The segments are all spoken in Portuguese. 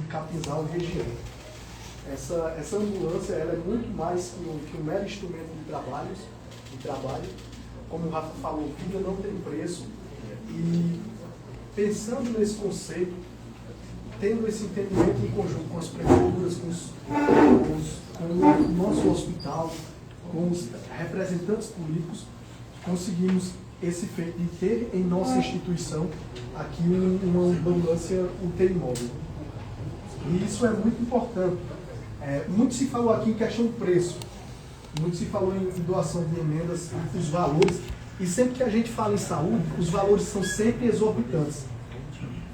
Capinzal e região. Essa ambulância ela é muito mais que um mero instrumento de trabalho. Como o Rafa falou, vida não tem preço. E pensando nesse conceito, tendo esse entendimento em conjunto com as prefeituras, com o nosso hospital, com os representantes políticos, conseguimos esse feito de ter em nossa instituição aqui uma ambulância UTI móvel. E isso é muito importante. Muito se falou aqui em questão de preço, muito se falou em doação de emendas, os valores, e sempre que a gente fala em saúde, os valores são sempre exorbitantes.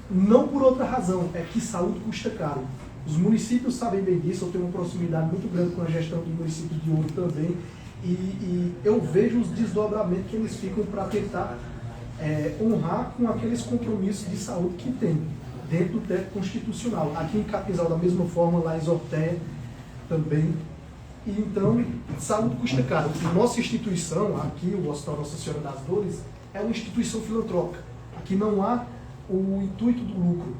Não por outra razão, é que saúde custa caro. Os municípios sabem bem disso, eu tenho uma proximidade muito grande com a gestão do município de Ouro também, e eu vejo os desdobramentos que eles ficam para tentar honrar com aqueles compromissos de saúde que tem dentro do teto constitucional. Aqui em Capinzal, da mesma forma, lá em Zortéia também. E então, saúde custa caro. Nossa instituição, aqui, o Hospital Nossa Senhora das Dores, é uma instituição filantrópica. Aqui não há o intuito do lucro.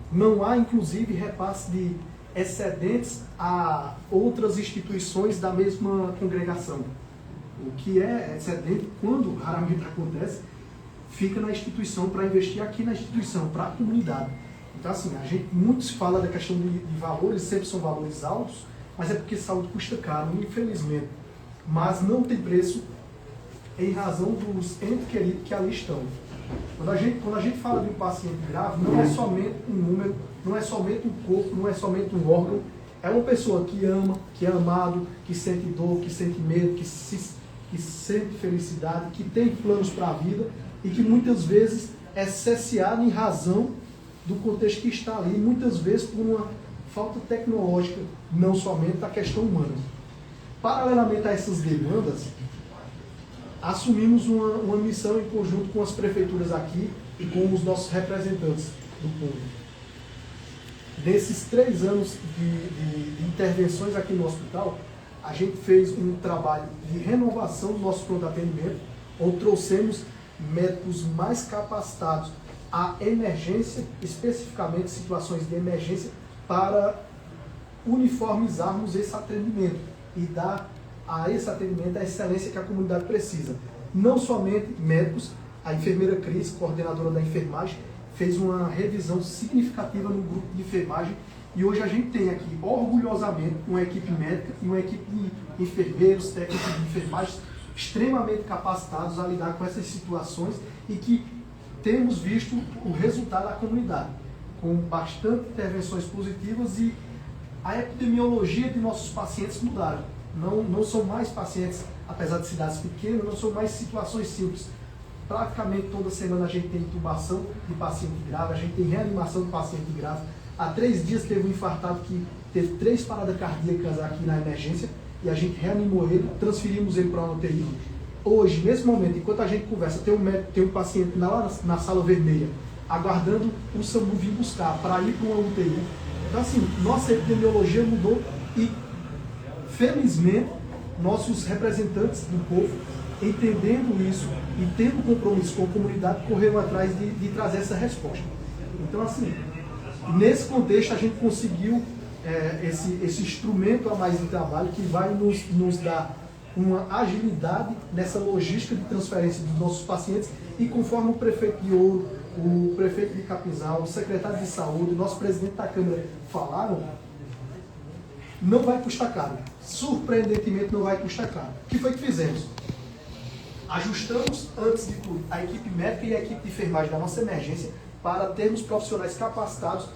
Não há, inclusive, repasse de excedentes a outras instituições da mesma congregação. O que é excedente, quando raramente acontece, fica na instituição para investir aqui na instituição, para a comunidade. Então, assim, muito se fala da questão de valores, sempre são valores altos, mas é porque saúde custa caro, infelizmente. Mas não tem preço em razão dos entes queridos que ali estão. Quando a gente fala de um paciente grave, não é somente um número, não é somente um corpo, não é somente um órgão, é uma pessoa que ama, que é amado, que sente dor, que sente medo, que sente felicidade, que tem planos para a vida e que muitas vezes é cesseado em razão do contexto que está ali, muitas vezes por uma falta tecnológica, não somente da questão humana. Paralelamente a essas demandas, assumimos uma missão em conjunto com as prefeituras aqui e com os nossos representantes do povo. Nesses 3 anos de intervenções aqui no hospital, a gente fez um trabalho de renovação do nosso pronto atendimento, onde trouxemos médicos mais capacitados à emergência, especificamente situações de emergência, para uniformizarmos esse atendimento e dar a esse atendimento a excelência que a comunidade precisa. Não somente médicos, a enfermeira Cris, coordenadora da enfermagem, fez uma revisão significativa no grupo de enfermagem e hoje a gente tem aqui, orgulhosamente, uma equipe médica e uma equipe de enfermeiros, técnicos de enfermagem extremamente capacitados a lidar com essas situações e que temos visto o resultado da comunidade, com bastante intervenções positivas e a epidemiologia de nossos pacientes mudaram. Não são mais pacientes, apesar de cidades pequenas, não são mais situações simples. Praticamente toda semana a gente tem intubação de paciente grave, a gente tem reanimação de paciente grave. Há 3 dias teve um infartado que teve 3 paradas cardíacas aqui na emergência e a gente reanimou ele, transferimos ele para uma UTI. Hoje, nesse momento, enquanto a gente conversa, tem um paciente lá na sala vermelha, aguardando o SAMU vir buscar para ir para uma UTI. Então, assim, nossa epidemiologia mudou e, felizmente, nossos representantes do povo, entendendo isso e tendo compromisso com a comunidade, correram atrás de trazer essa resposta. Então, assim, nesse contexto, a gente conseguiu esse instrumento a mais de trabalho que vai nos dar uma agilidade nessa logística de transferência dos nossos pacientes e conforme o prefeito de Ouro, o prefeito de Capinzal, o secretário de saúde, o nosso presidente da Câmara falaram, não vai custar caro. Surpreendentemente não vai custar caro. O que foi que fizemos? Ajustamos, antes de tudo, a equipe médica e a equipe de enfermagem da nossa emergência para termos profissionais capacitados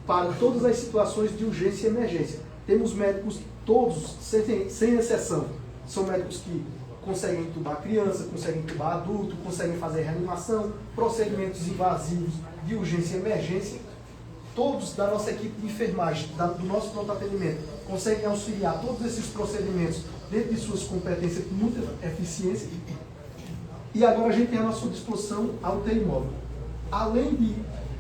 para todas as situações de urgência e emergência. Temos médicos, todos, sem exceção, são médicos que conseguem entubar criança, conseguem entubar adulto, conseguem fazer reanimação, procedimentos invasivos de urgência e emergência. Todos da nossa equipe de enfermagem, do nosso pronto atendimento, conseguem auxiliar todos esses procedimentos dentro de suas competências com muita eficiência. E agora a gente tem à nossa disposição a UTI móvel. Além de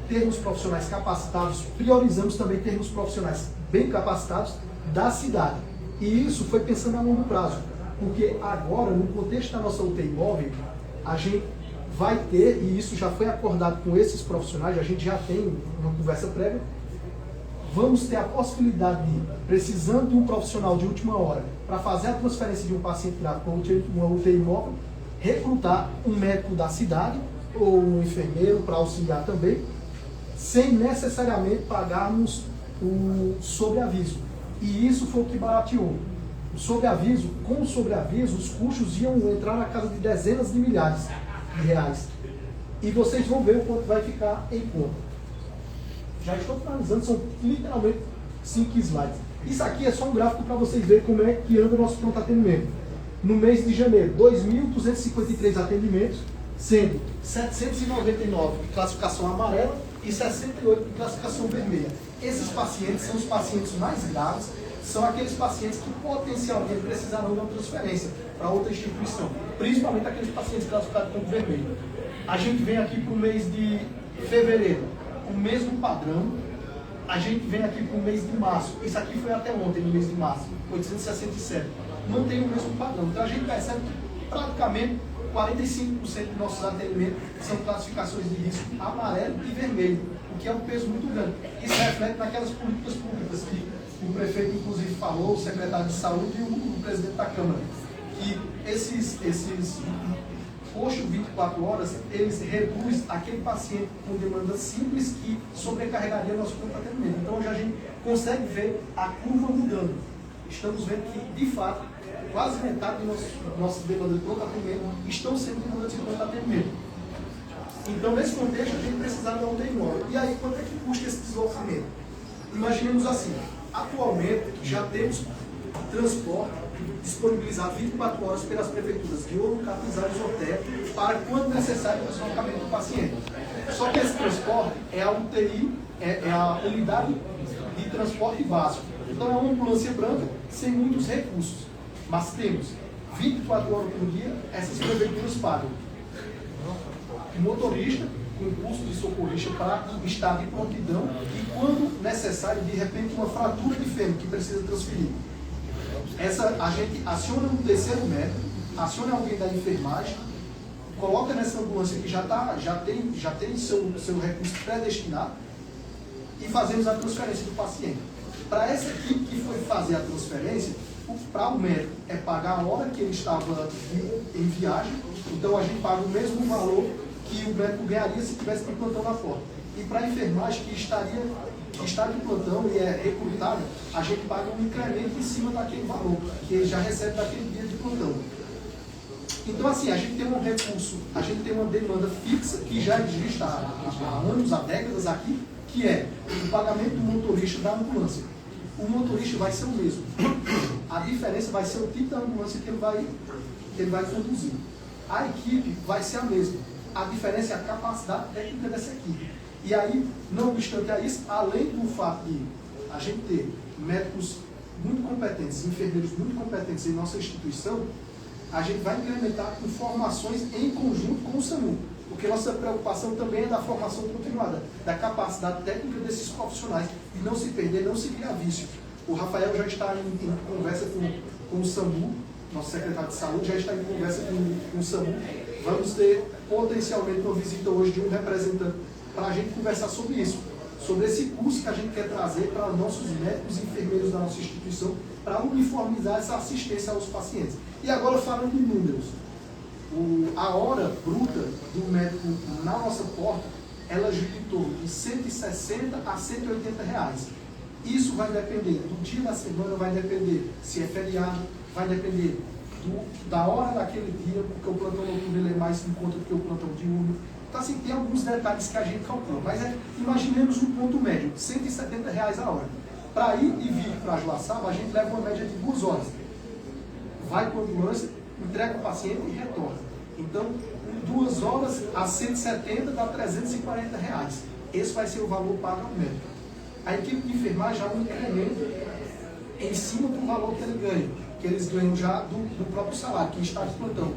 termos profissionais capacitados, priorizamos também termos profissionais bem capacitados da cidade. E isso foi pensando a longo prazo, porque agora, no contexto da nossa UTI móvel, a gente vai ter, e isso já foi acordado com esses profissionais, a gente já tem uma conversa prévia, vamos ter a possibilidade de, precisando de um profissional de última hora, para fazer a transferência de um paciente grave para uma UTI móvel, recrutar um médico da cidade ou um enfermeiro para auxiliar também, sem necessariamente pagarmos o sobreaviso. E isso foi o que barateou. O sobreaviso, com o sobreaviso, os custos iam entrar na casa de dezenas de milhares de reais. E vocês vão ver o quanto vai ficar em conta. Já estou finalizando, são literalmente 5 slides. Isso aqui é só um gráfico para vocês verem como é que anda o nosso pronto atendimento. No mês de janeiro, 2.253 atendimentos, sendo 799 de classificação amarela e 68 de classificação vermelha. Esses pacientes são os pacientes mais graves, são aqueles pacientes que potencialmente precisarão de uma transferência para outra instituição, principalmente aqueles pacientes classificados como vermelho. A gente vem aqui para o mês de fevereiro, o mesmo padrão. A gente vem aqui para o mês de março, isso aqui foi até ontem, no mês de março, 867. Mantém o mesmo padrão. Então a gente percebe que praticamente 45% dos nossos atendimentos são classificações de risco amarelo e vermelho, o que é um peso muito grande. Isso reflete naquelas políticas públicas que o prefeito inclusive falou, o secretário de saúde e o presidente da Câmara, que esses postos 24 horas, eles reduzem aquele paciente com demanda simples que sobrecarregaria nosso pronto atendimento. Então já a gente consegue ver a curva mudando. Estamos vendo que, de fato, quase metade de nossas demandas de pronto atendimento estão sendo demandas de pronto atendimento. Então, nesse contexto, a gente precisava de uma UTI móvel. E aí, quanto é que custa esse deslocamento? Imaginemos assim, atualmente já temos transporte disponibilizado 24 horas pelas prefeituras de Ouro, Capinzal e Joté para, quando necessário, o deslocamento do paciente. Só que esse transporte é a UTI, é a unidade de transporte básico. Então é uma ambulância branca sem muitos recursos. Mas temos 24 horas por dia, essas prefeituras pagam o motorista com curso de socorrista para estar de prontidão e, quando necessário, de repente, uma fratura de fêmur que precisa transferir. A gente aciona um terceiro médico, aciona alguém da enfermagem, coloca nessa ambulância que já tem seu recurso predestinado e fazemos a transferência do paciente. Para essa equipe que foi fazer a transferência, para o médico é pagar a hora que ele estava em viagem, então a gente paga o mesmo valor que o médico ganharia se tivesse de plantão na porta. E para a enfermagem que está de plantão e é recrutada, a gente paga um incremento em cima daquele valor, que ele já recebe daquele dia de plantão. Então, assim, a gente tem um recurso, a gente tem uma demanda fixa que já existe há anos, há décadas aqui, que é o pagamento do motorista da ambulância. O motorista vai ser o mesmo. A diferença vai ser o tipo da ambulância que ele vai conduzir. A equipe vai ser a mesma. A diferença é a capacidade técnica dessa equipe. E aí, não obstante a isso, além do fato de a gente ter médicos muito competentes, enfermeiros muito competentes em nossa instituição, a gente vai incrementar com formações em conjunto com o SAMU. Porque nossa preocupação também é da formação continuada, da capacidade técnica desses profissionais, e não se perder, não se criar vício. O Rafael já está em conversa com o SAMU, nosso secretário de saúde, já está em conversa com o SAMU. Vamos ter potencialmente uma visita hoje de um representante para a gente conversar sobre isso, sobre esse curso que a gente quer trazer para nossos médicos e enfermeiros da nossa instituição, para uniformizar essa assistência aos pacientes. E agora, falando em números, a hora bruta do médico na nossa porta, ela gira em torno de 160 a 180 reais. Isso vai depender do dia da semana, vai depender se é feriado, vai depender da hora daquele dia, porque o plantão noturno ele é mais em conta do que o plantão diurno. Então, assim, tem alguns detalhes que a gente calcula, mas imaginemos um ponto médio, 170 reais a hora. Para ir e vir para Joaçaba, a gente leva uma média de 2 horas. Vai para a ambulância, entrega o paciente e retorna. Então, 2 horas a 170 dá 340 reais. Esse vai ser o valor pago ao médico. A equipe de enfermagem já é um incremento em cima do valor que ele ganha, que eles ganham já do próprio salário, que está de plantão.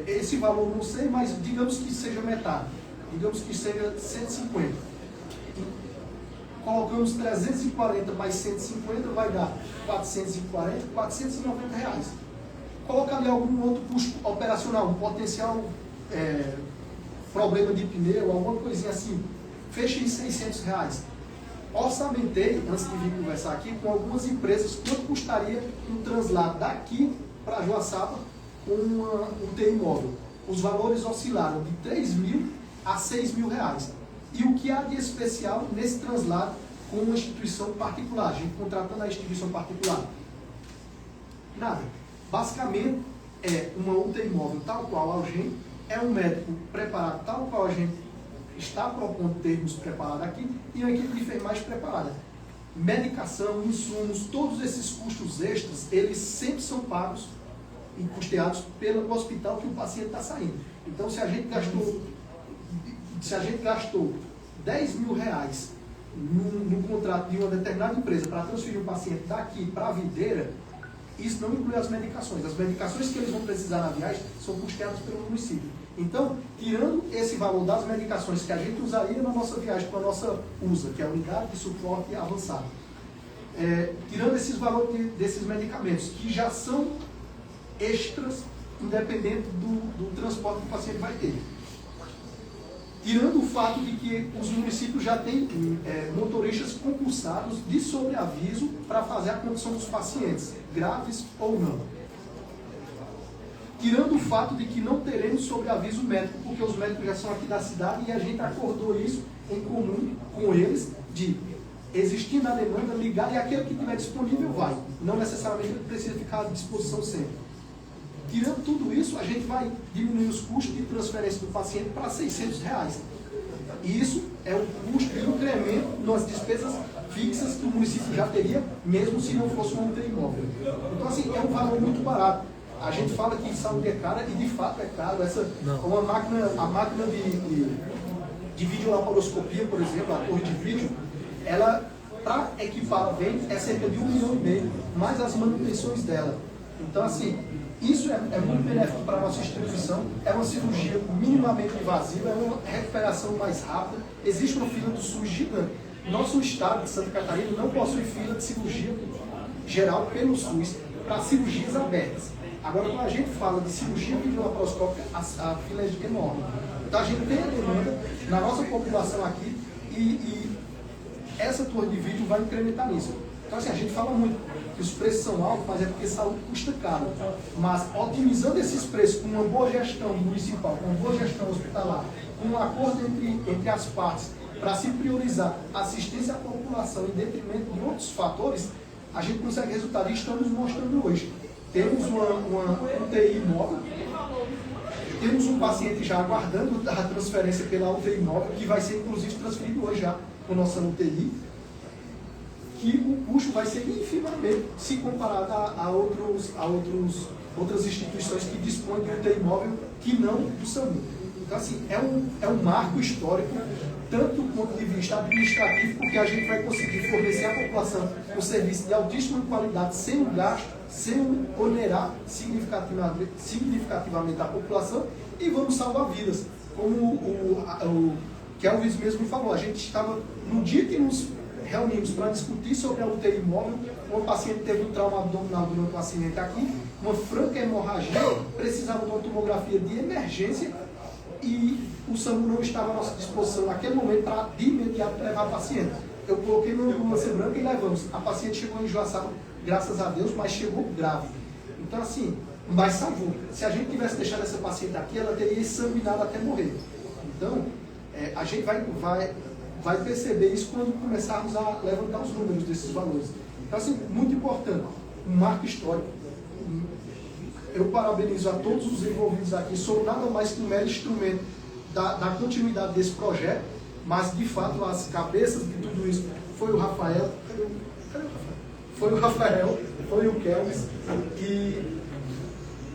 Esse valor não sei, mas digamos que seja metade, digamos que seja 150. Colocamos 340 mais 150, vai dar 440, 490 reais. Coloca ali algum outro custo operacional, um potencial problema de pneu, alguma coisinha assim, fecha em 600 reais. orçamentei, antes de vir conversar aqui, com algumas empresas, quanto custaria um translado daqui para Joaçaba com um UTI móvel. Os valores oscilaram de 3 mil a 6 mil reais. E o que há de especial nesse translado com uma instituição particular, a gente contratando a instituição particular? Nada. Basicamente, é uma UTI móvel tal qual a gente, é um médico preparado tal qual a gente está propondo termos preparados aqui, e uma equipe de enfermagem preparada. Medicação, insumos, todos esses custos extras, eles sempre são pagos e custeados pelo hospital que o paciente está saindo. Então, se a gente gastou 10 mil reais no contrato de uma determinada empresa para transferir o paciente daqui para a Videira, isso não inclui as medicações. As medicações que eles vão precisar na viagem são custeadas pelo município. Então, tirando esse valor das medicações que a gente usaria na nossa viagem com a nossa USA, que é a Unidade de Suporte Avançado, tirando esses valores desses medicamentos, que já são extras, independente do transporte que o paciente vai ter. Tirando o fato de que os municípios já têm motoristas concursados de sobreaviso para fazer a condução dos pacientes, graves ou não. Tirando o fato de que não teremos sobreaviso médico, porque os médicos já são aqui da cidade e a gente acordou isso em comum com eles, de existindo a demanda, ligar e aquele que tiver disponível vai. Não necessariamente ele precisa ficar à disposição sempre. Tirando tudo isso, a gente vai diminuir os custos de transferência do paciente para R$600. E isso é um custo de incremento nas despesas fixas que o município já teria, mesmo se não fosse uma UTI móvel. Então, assim, é um valor muito barato. A gente fala que saúde é cara, e de fato é caro. A máquina de videolaparoscopia, por exemplo, a torre de vídeo, ela, para equipar bem, é cerca de R$1,5 milhão, mais as manutenções dela. Então, assim, isso é muito benéfico para a nossa instituição, é uma cirurgia minimamente invasiva, é uma recuperação mais rápida, existe uma fila do SUS gigante. Nosso estado de Santa Catarina não possui fila de cirurgia geral pelo SUS para cirurgias abertas. Agora, quando a gente fala de cirurgia videolaparoscópica, a fila é enorme. Então, a gente tem a demanda na nossa população aqui e essa torre de vídeo vai incrementar nisso. Então, assim, a gente fala muito que os preços são altos, mas é porque saúde custa caro. Mas, otimizando esses preços com uma boa gestão municipal, com uma boa gestão hospitalar, com um acordo entre as partes, para se priorizar a assistência à população em detrimento de outros fatores, a gente consegue resultado. E estamos mostrando hoje. Temos uma UTI móvel, temos um paciente já aguardando a transferência pela UTI móvel, que vai ser inclusive transferido hoje já com a nossa UTI, que o custo vai ser infimamente se comparado a outras instituições que dispõem de UTI móvel que não do SAMU. Então, assim, é um marco histórico, tanto do ponto de vista administrativo, porque a gente vai conseguir fornecer à população um serviço de altíssima qualidade, sem um gasto, sem onerar significativamente a população, e vamos salvar vidas. Como o Kelvis mesmo falou, a gente estava, no dia que nos reunimos para discutir sobre a UTI móvel, uma paciente teve um trauma abdominal durante um acidente aqui, uma franca hemorragia, precisava de uma tomografia de emergência, e o SAMU não estava à nossa disposição naquele momento para de imediato levar a paciente. Eu coloquei no ambulância branca e levamos. A paciente chegou em Joaçaba, graças a Deus, mas chegou grávida. Então, assim, mas salvou. Se a gente tivesse deixado essa paciente aqui, ela teria sanguinado até morrer. Então, a gente vai perceber isso quando começarmos a levantar os números desses valores. Então, assim, muito importante, um marco histórico. Eu parabenizo a todos os envolvidos aqui, sou nada mais que um mero instrumento da continuidade desse projeto, mas, de fato, as cabeças de tudo isso foi o Rafael, foi o Kelvis, e,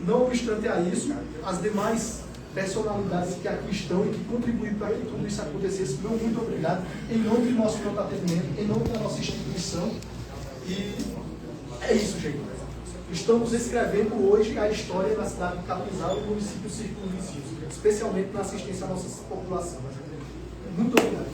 não obstante a isso, as demais personalidades que aqui estão e que contribuíram para que tudo isso acontecesse, meu muito obrigado, em nome do nosso pronto atendimento, em nome da nossa instituição, e é isso, gente. Estamos escrevendo hoje a história da cidade de Capinzal e do município circunvizinho, especialmente na assistência à nossa população. Muito obrigado.